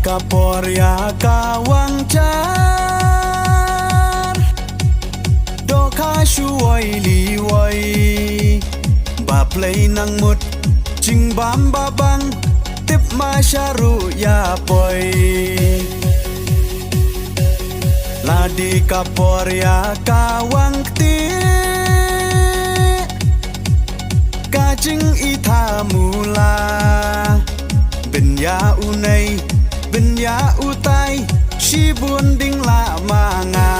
kapor ya kawang car do ka shuoi li woi ba play nang mut ching bam babang tip ma sharu ya poi ladi kapor ya kawang ti kajing ita mula ben ya unai ben ya utai shi buồn ding la manga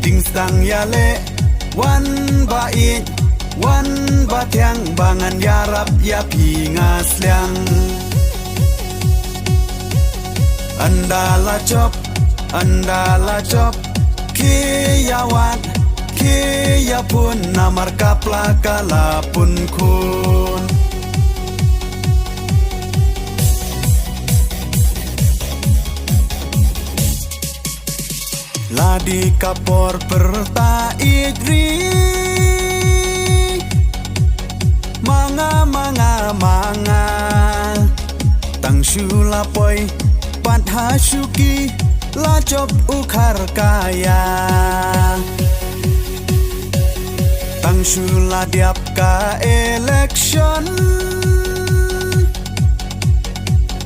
ding stang ya le wan ba it wan ba tiang bangan ya rap ya pingas liang andala chop ki ya wan ki ya pun namar kapla kala pun kun ladi kapor perta idri manga tang shula poi pat hasuki la chop ukhar kaya tang shula diap ka election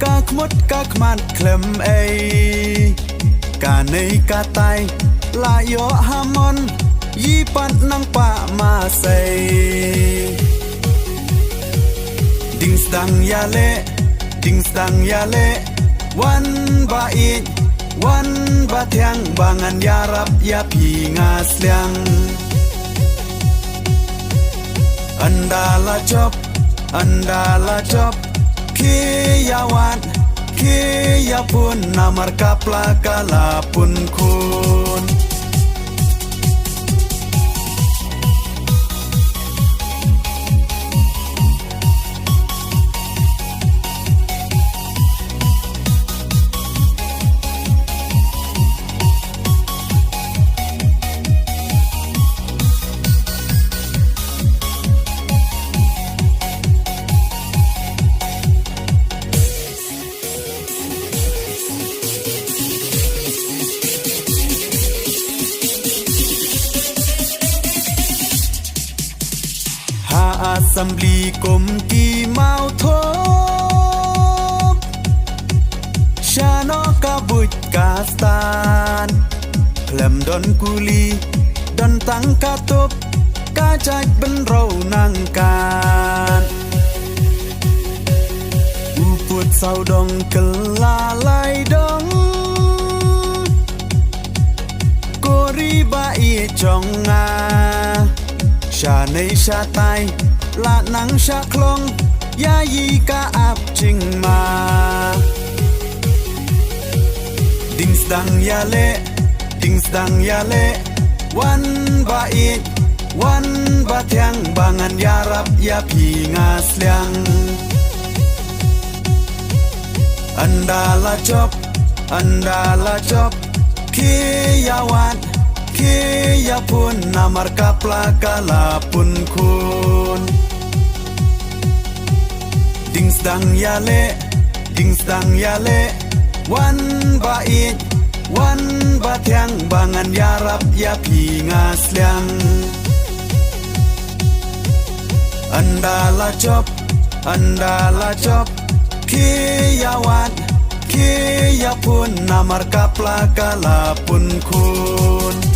kakmut kakman klem ei ka nei ka tai la yo hamon yi pat nang pa ma sei ding stang ya le wan ba it wan ba tiang bangan ya rap ya pingas liang andala chop ki ya wan ki ya pun namar kapla kala pun kun assembly komki mau thop shano kabut kastan klem don kuli don tang katop kajak ben rau nangkan uput saudong kelalai dong kori bai chonga sha nei sha tai la nang sha klong ya yi ka ap ching ma ding stang ya le wan ba it wan ba tiang bangan ya rap ya pingas liang andala chop ki ya wan ki ya pun namar kapla kala pun kun ding stang ya le wan ba it wan ba tiang bangan ya rap ya pingas liang andala chop ki ya wan ki ya pun namar kapla kala pun kun